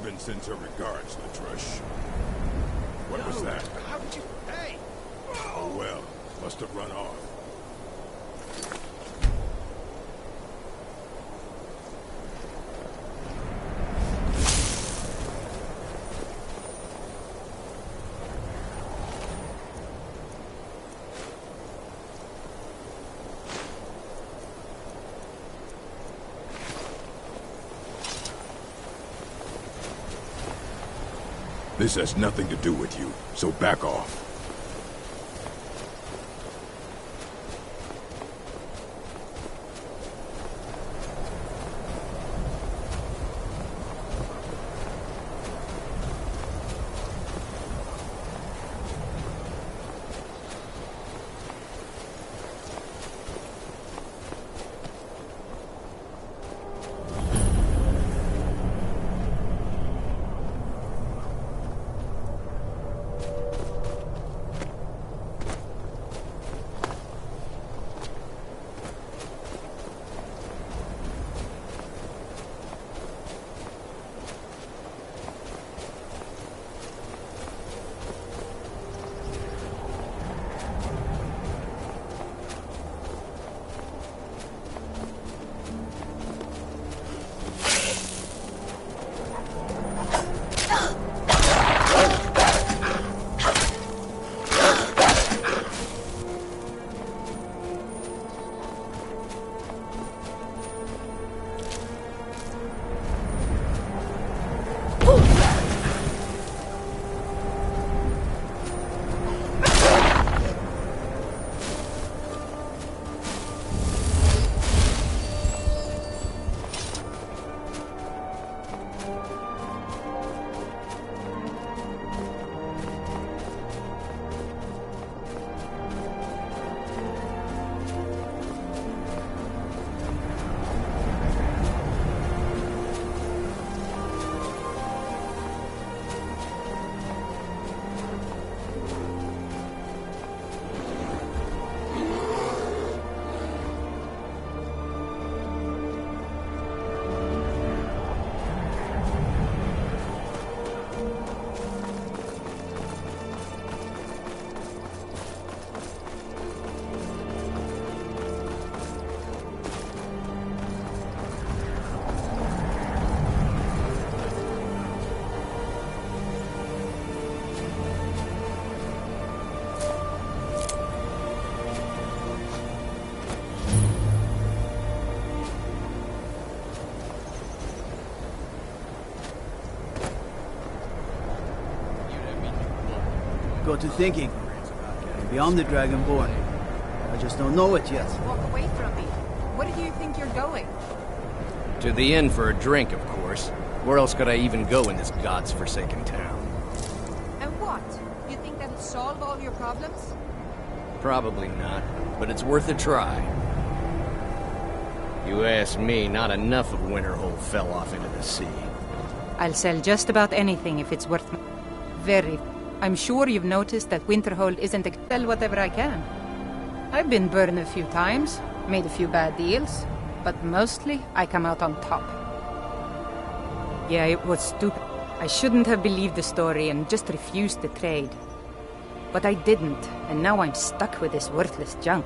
Raven sends her regards, Latrush. What was that? How did you... Hey! Oh well, must have run off. This has nothing to do with you, so back off. Got to thinking. Maybe I'm the Dragonborn. I just don't know it yet. Walk away from me. Where do you think you're going? To the inn for a drink, of course. Where else could I even go in this god's-forsaken town? And what? You think that'll solve all your problems? Probably not, but it's worth a try. You ask me, not enough of Winterhold fell off into the sea. I'll sell just about anything if it's worth... Very. I'm sure you've noticed that Winterhold isn't sell whatever I can. I've been burned a few times, made a few bad deals, but mostly I come out on top. Yeah, it was stupid. I shouldn't have believed the story and just refused the trade. But I didn't, and now I'm stuck with this worthless junk.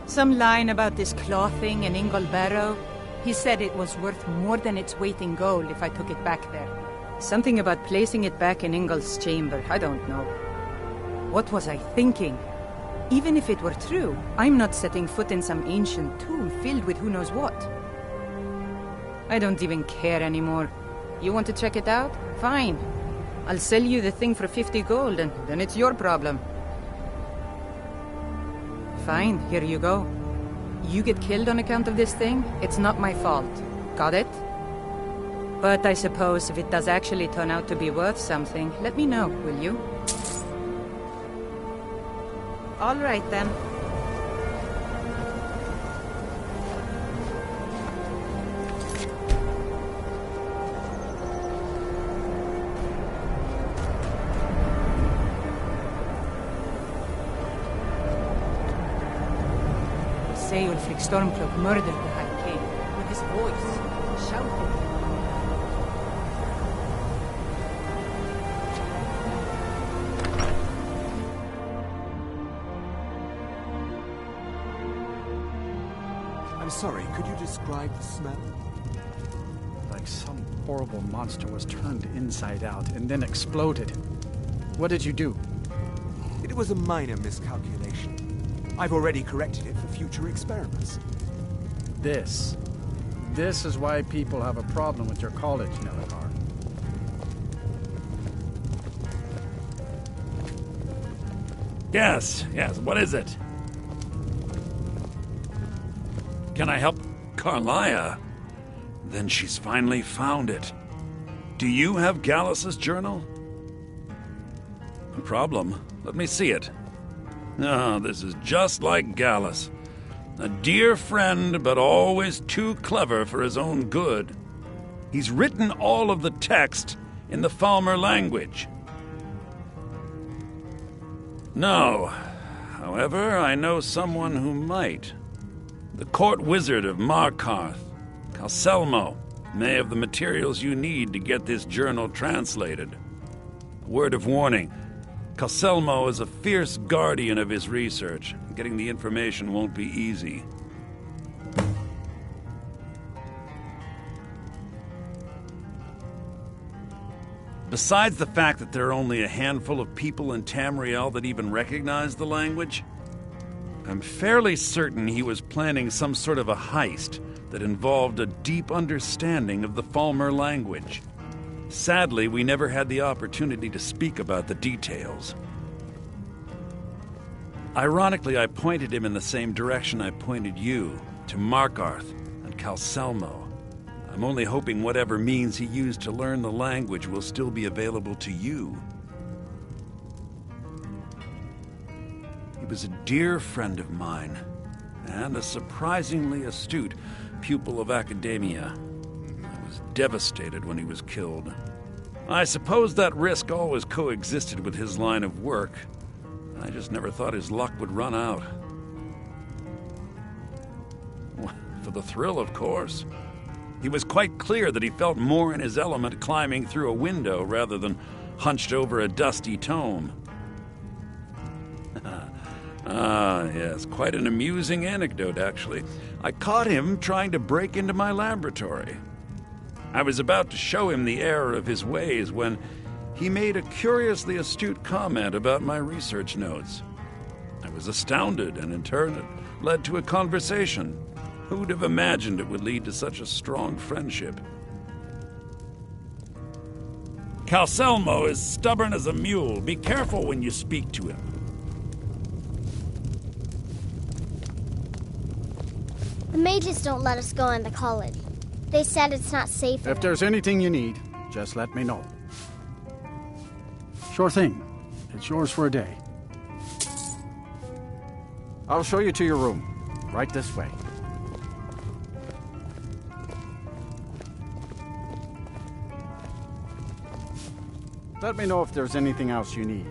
Some line about this clothing in Ingol Barrow. He said it was worth more than its weight in gold if I took it back there. Something about placing it back in Ingol's chamber, I don't know. What was I thinking? Even if it were true, I'm not setting foot in some ancient tomb filled with who knows what. I don't even care anymore. You want to check it out? Fine. I'll sell you the thing for 50 gold, and then it's your problem. Fine, here you go. You get killed on account of this thing, it's not my fault. Got it? But I suppose if it does actually turn out to be worth something, let me know, will you? All right, then. Say Ulfric Stormcloak murdered the High King with his voice, shouting. sorry, could you describe the smell? Like some horrible monster was turned inside out and then exploded. What did you do? It was a minor miscalculation. I've already corrected it for future experiments. This is why people have a problem with your college, Nelligar. Yes, what is it? Can I help Carlia? Then she's finally found it. Do you have Gallus's journal? No problem. Let me see it. Ah, this is just like Gallus. A dear friend, but always too clever for his own good. He's written all of the text in the Falmer language. No. However, I know someone who might. The court wizard of Markarth, Calselmo, may have the materials you need to get this journal translated. A word of warning. Calselmo is a fierce guardian of his research. Getting the information won't be easy. Besides the fact that there are only a handful of people in Tamriel that even recognize the language, I'm fairly certain he was planning some sort of a heist that involved a deep understanding of the Falmer language. Sadly, we never had the opportunity to speak about the details. Ironically, I pointed him in the same direction I pointed you, to Markarth and Calselmo. I'm only hoping whatever means he used to learn the language will still be available to you. He was a dear friend of mine, and a surprisingly astute pupil of academia. I was devastated when he was killed. I suppose that risk always coexisted with his line of work. I just never thought his luck would run out. For the thrill, of course. He was quite clear that he felt more in his element climbing through a window rather than hunched over a dusty tome. Yes, quite an amusing anecdote, actually. I caught him trying to break into my laboratory. I was about to show him the error of his ways when he made a curiously astute comment about my research notes. I was astounded, and in turn it led to a conversation. Who'd have imagined it would lead to such a strong friendship? Calselmo is stubborn as a mule. Be careful when you speak to him. The mages don't let us go into college. They said it's not safe. If there's anything you need, just let me know. Sure thing. It's yours for a day. I'll show you to your room. Right this way. Let me know if there's anything else you need.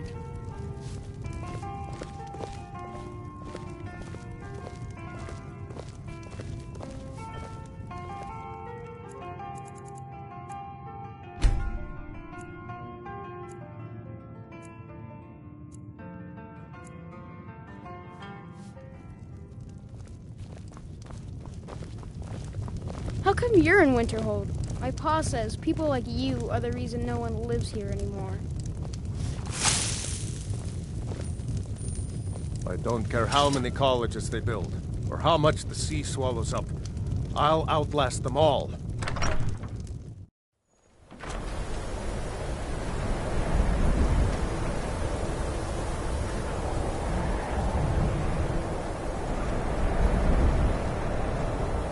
How come you're in Winterhold? My pa says people like you are the reason no one lives here anymore. I don't care how many colleges they build, or how much the sea swallows up. I'll outlast them all.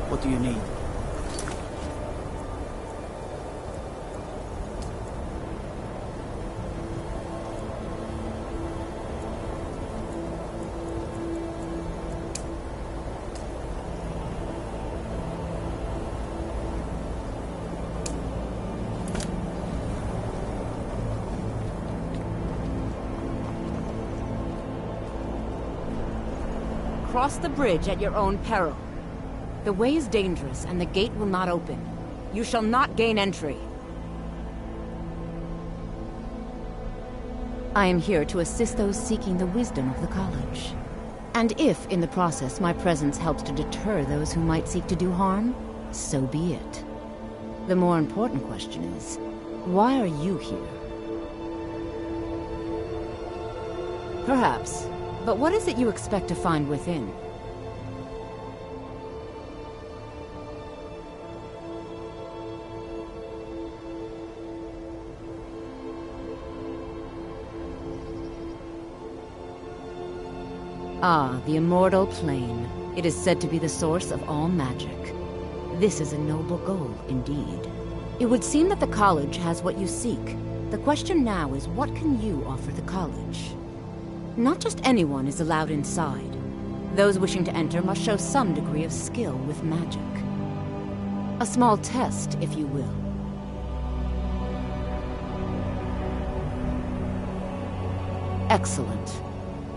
What do you need? Cross the bridge at your own peril. The way is dangerous, and the gate will not open. You shall not gain entry. I am here to assist those seeking the wisdom of the college. And if, in the process, my presence helps to deter those who might seek to do harm, so be it. The more important question is, why are you here? Perhaps, but what is it you expect to find within? Ah, the immortal plane. It is said to be the source of all magic. This is a noble goal, indeed. It would seem that the college has what you seek. The question now is, what can you offer the college? Not just anyone is allowed inside. Those wishing to enter must show some degree of skill with magic. A small test, if you will. Excellent.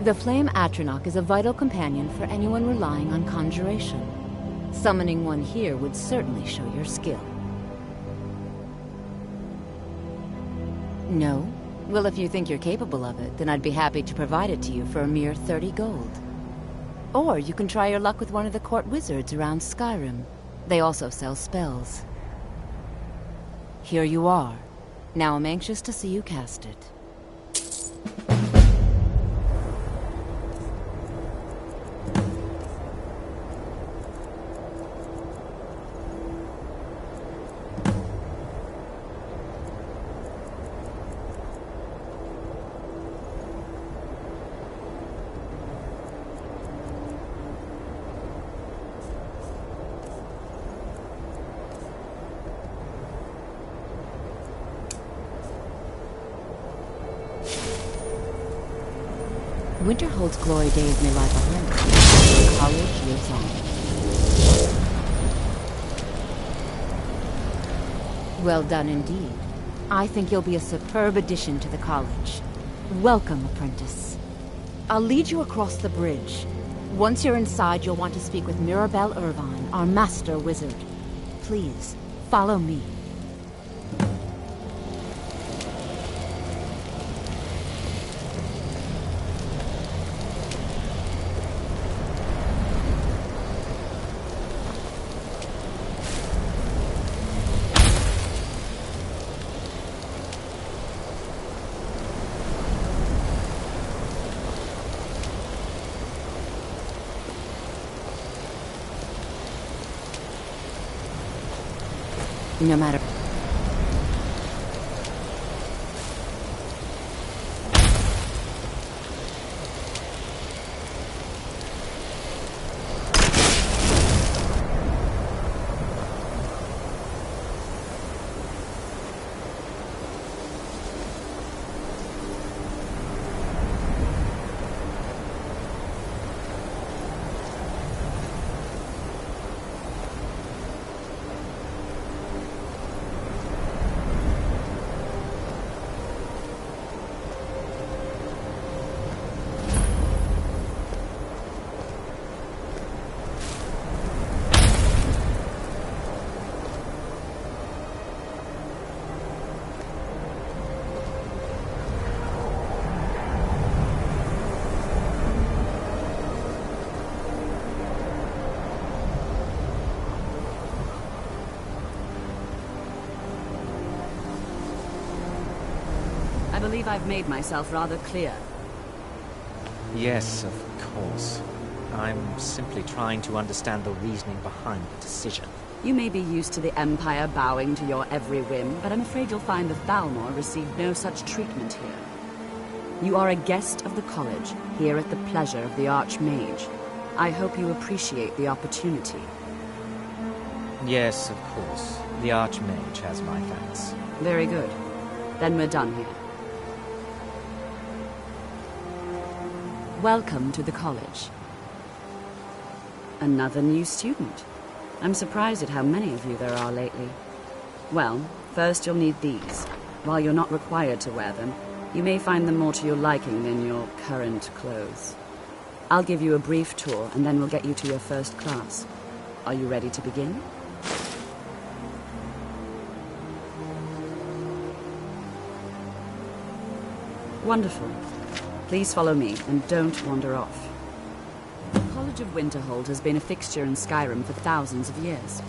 The Flame Atronach is a vital companion for anyone relying on conjuration. Summoning one here would certainly show your skill. No? Well, if you think you're capable of it, then I'd be happy to provide it to you for a mere 30 gold. Or you can try your luck with one of the court wizards around Skyrim. They also sell spells. Here you are. Now I'm anxious to see you cast it. Winterhold's glory days may lie behind us. The college lives on. Well done indeed. I think you'll be a superb addition to the college. Welcome, apprentice. I'll lead you across the bridge. Once you're inside, you'll want to speak with Mirabelle Irvine, our master wizard. Please, follow me. No matter... I believe I've made myself rather clear. Yes, of course. I'm simply trying to understand the reasoning behind the decision. You may be used to the Empire bowing to your every whim, but I'm afraid you'll find the Thalmor received no such treatment here. You are a guest of the college, here at the pleasure of the Archmage. I hope you appreciate the opportunity. Yes, of course. The Archmage has my thanks. Very good. Then we're done here. Welcome to the college. Another new student. I'm surprised at how many of you there are lately. Well, first you'll need these. While you're not required to wear them, you may find them more to your liking than your current clothes. I'll give you a brief tour, and then we'll get you to your first class. Are you ready to begin? Wonderful. Please follow me, and don't wander off. College of Winterhold has been a fixture in Skyrim for thousands of years.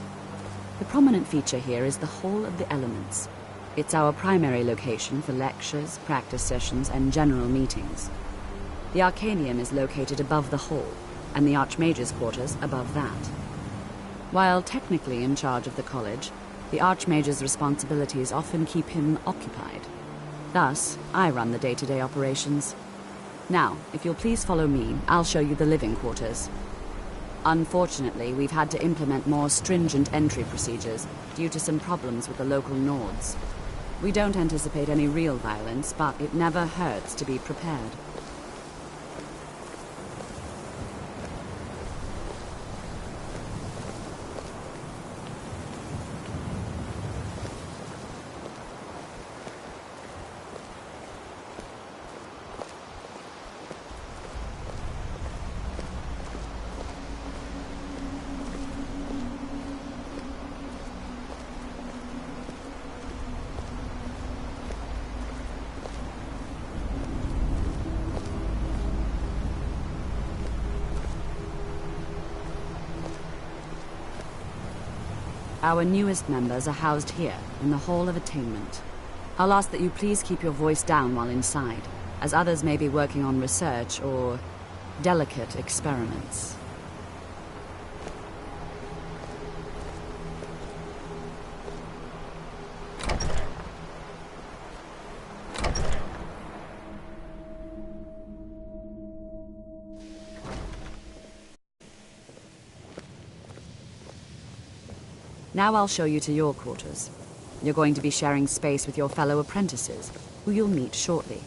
The prominent feature here is the Hall of the Elements. It's our primary location for lectures, practice sessions, and general meetings. The Arcanium is located above the hall, and the Archmage's quarters above that. While technically in charge of the college, the Archmage's responsibilities often keep him occupied. Thus, I run the day-to-day operations. Now, if you'll please follow me, I'll show you the living quarters. Unfortunately, we've had to implement more stringent entry procedures due to some problems with the local Nords. We don't anticipate any real violence, but it never hurts to be prepared. Our newest members are housed here, in the Hall of Attainment. I'll ask that you please keep your voice down while inside, as others may be working on research or delicate experiments. Now I'll show you to your quarters. You're going to be sharing space with your fellow apprentices, who you'll meet shortly.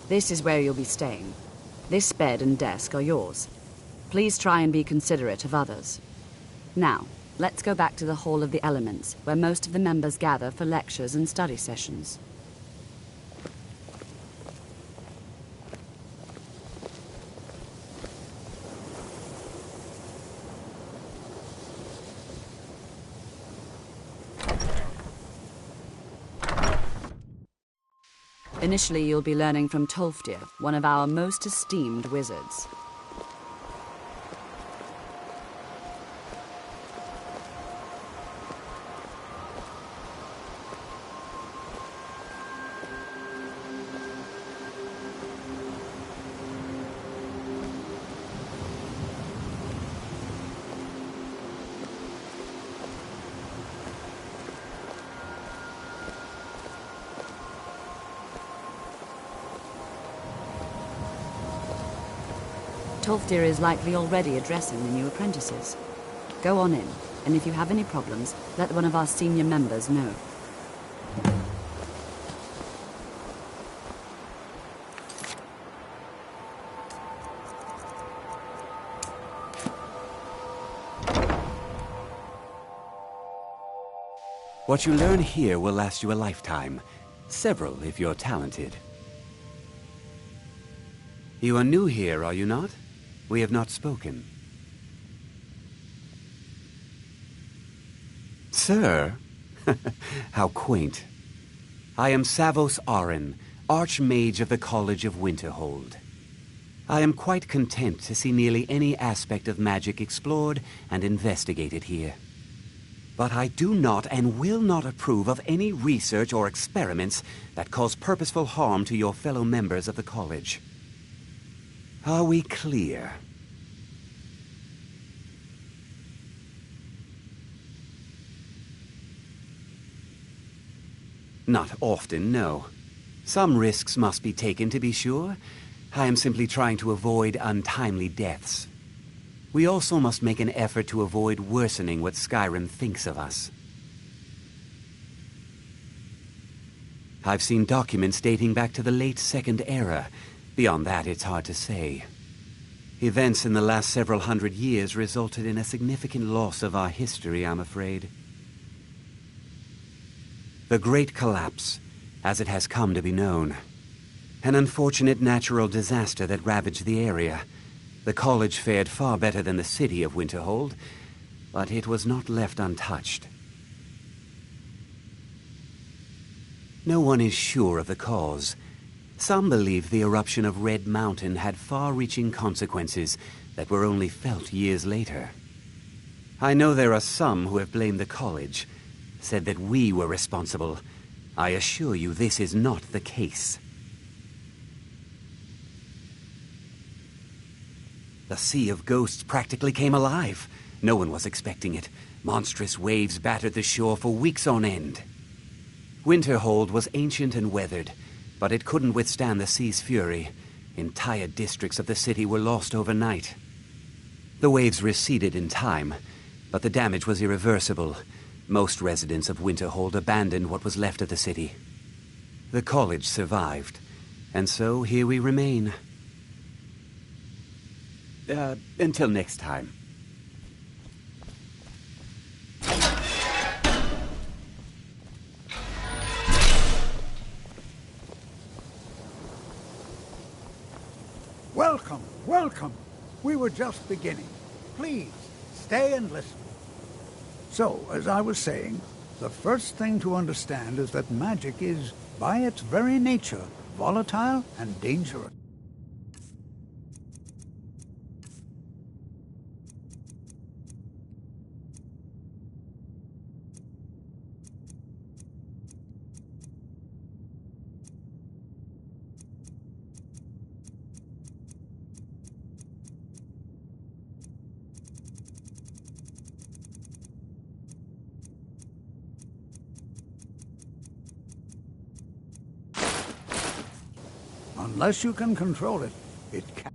This is where you'll be staying. This bed and desk are yours. Please try and be considerate of others. Now, let's go back to the Hall of the Elements, where most of the members gather for lectures and study sessions. Initially, you'll be learning from Tolfdir, one of our most esteemed wizards. Tolfdir is likely already addressing the new apprentices. Go on in, and if you have any problems, let one of our senior members know. What you learn here will last you a lifetime. Several, if you're talented. You are new here, are you not? We have not spoken. Sir? How quaint. I am Savos Arin, Archmage of the College of Winterhold. I am quite content to see nearly any aspect of magic explored and investigated here. But I do not and will not approve of any research or experiments that cause purposeful harm to your fellow members of the college. Are we clear? Not often, no. Some risks must be taken, to be sure. I am simply trying to avoid untimely deaths. We also must make an effort to avoid worsening what Skyrim thinks of us. I've seen documents dating back to the late Second Era. Beyond that, it's hard to say. Events in the last several hundred years resulted in a significant loss of our history, I'm afraid. The Great Collapse, as it has come to be known. An unfortunate natural disaster that ravaged the area. The college fared far better than the city of Winterhold, but it was not left untouched. No one is sure of the cause. Some believe the eruption of Red Mountain had far-reaching consequences that were only felt years later. I know there are some who have blamed the college, said that we were responsible. I assure you this is not the case. The Sea of Ghosts practically came alive. No one was expecting it. Monstrous waves battered the shore for weeks on end. Winterhold was ancient and weathered, but it couldn't withstand the sea's fury. Entire districts of the city were lost overnight. The waves receded in time, but the damage was irreversible. Most residents of Winterhold abandoned what was left of the city. The college survived, and so here we remain. Until next time. Welcome, welcome. We were just beginning. Please, stay and listen. So, as I was saying, the first thing to understand is that magic is, by its very nature, volatile and dangerous. Unless you can control it, it can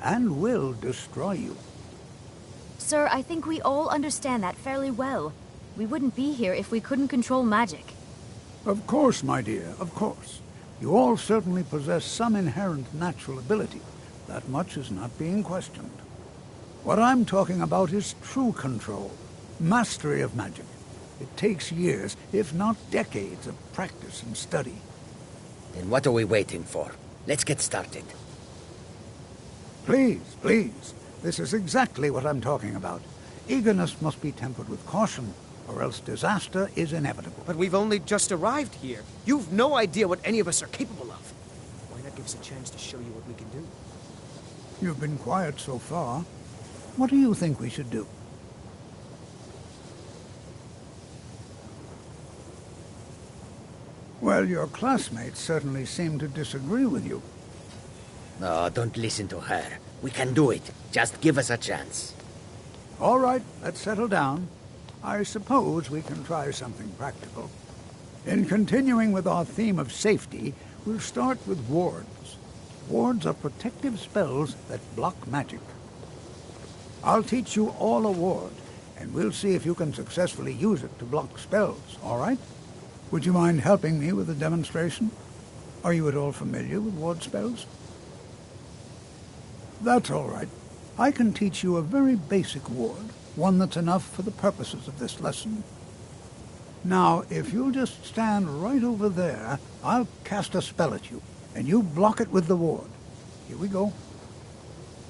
and will destroy you. Sir, I think we all understand that fairly well. We wouldn't be here if we couldn't control magic. Of course, my dear, of course. You all certainly possess some inherent natural ability. That much is not being questioned. What I'm talking about is true control, mastery of magic. It takes years, if not decades, of practice and study. Then what are we waiting for? Let's get started. Please, please. This is exactly what I'm talking about. Eagerness must be tempered with caution, or else disaster is inevitable. But we've only just arrived here. You've no idea what any of us are capable of. Why not give us a chance to show you what we can do? You've been quiet so far. What do you think we should do? Well, your classmates certainly seem to disagree with you. No, don't listen to her. We can do it. Just give us a chance. All right, let's settle down. I suppose we can try something practical. In continuing with our theme of safety, we'll start with wards. Wards are protective spells that block magic. I'll teach you all a ward, and we'll see if you can successfully use it to block spells, all right? Would you mind helping me with the demonstration? Are you at all familiar with ward spells? That's all right. I can teach you a very basic ward, one that's enough for the purposes of this lesson. Now, if you'll just stand right over there, I'll cast a spell at you, and you block it with the ward. Here we go.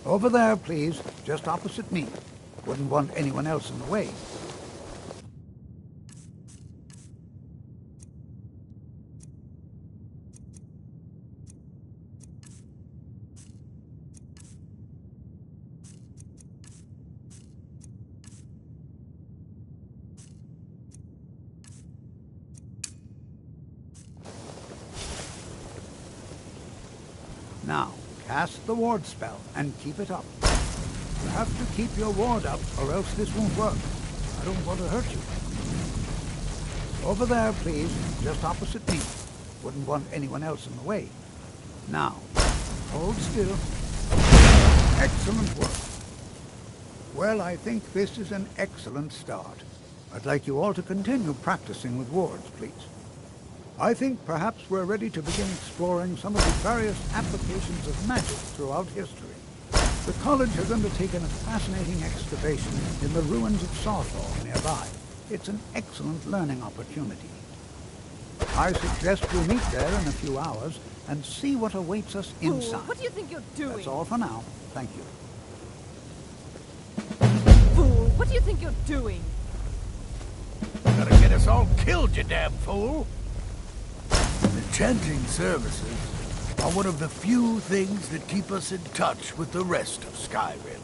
Over there, please, just opposite me. Wouldn't want anyone else in the way. Now, cast the ward spell and keep it up. You have to keep your ward up or else this won't work. I don't want to hurt you. Over there, please, just opposite me. Wouldn't want anyone else in the way. Now, hold still. Excellent work. Well, I think this is an excellent start. I'd like you all to continue practicing with wards, please. I think perhaps we're ready to begin exploring some of the various applications of magic throughout history. The college has undertaken a fascinating excavation in the ruins of Sawthorn nearby. It's an excellent learning opportunity. I suggest we meet there in a few hours and see what awaits us inside. What do you think you're doing? That's all for now. Thank you. Fool! What do you think you're doing? Gotta get us all killed, you damn fool! The chanting services are one of the few things that keep us in touch with the rest of Skyrim.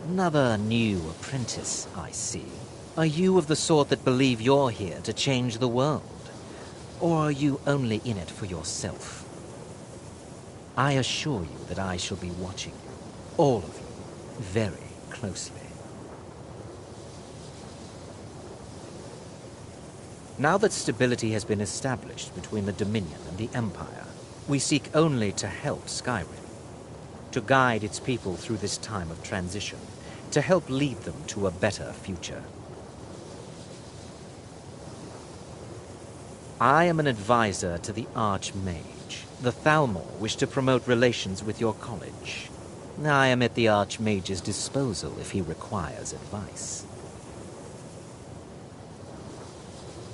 Another new apprentice, I see. Are you of the sort that believe you're here to change the world? Or are you only in it for yourself? I assure you that I shall be watching you, all of you, very closely. Now that stability has been established between the Dominion and the Empire, we seek only to help Skyrim, to guide its people through this time of transition, to help lead them to a better future. I am an advisor to the Archmage. The Thalmor wish to promote relations with your college. I am at the Archmage's disposal if he requires advice.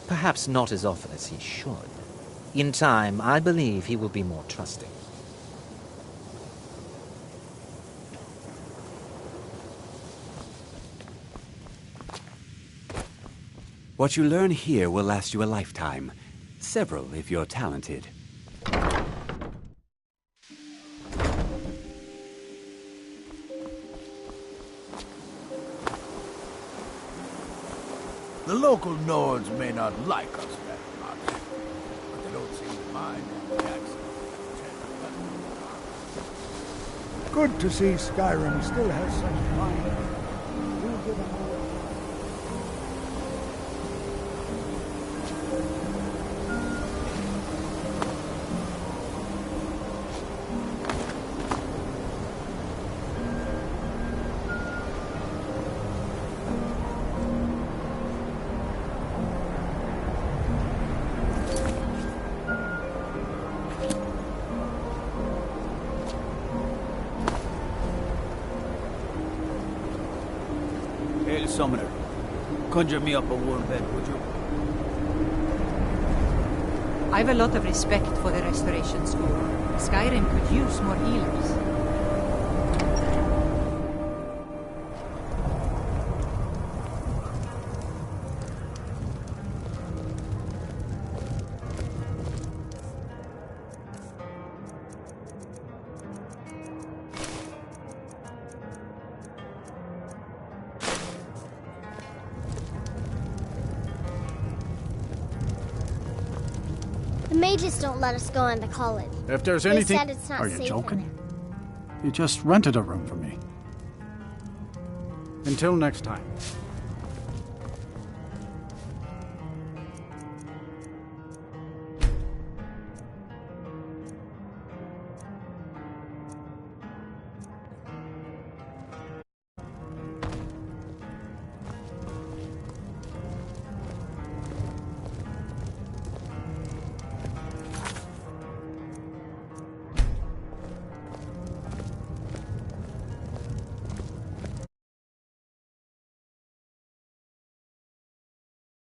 Perhaps not as often as he should. In time, I believe he will be more trusting. What you learn here will last you a lifetime. Several, if you're talented. The local Nords may not like us that much, but they don't seem to mind the accent. Good to see Skyrim still has some mind. We'll give them all. Hail, Summoner. Conjure me up a warm bed, would you? I've a lot of respect for the Restoration School. Skyrim could use more healers. The mages don't let us go into college. If there's They anything... said it's not Are you safe joking? in You just rented a room for me. Until next time.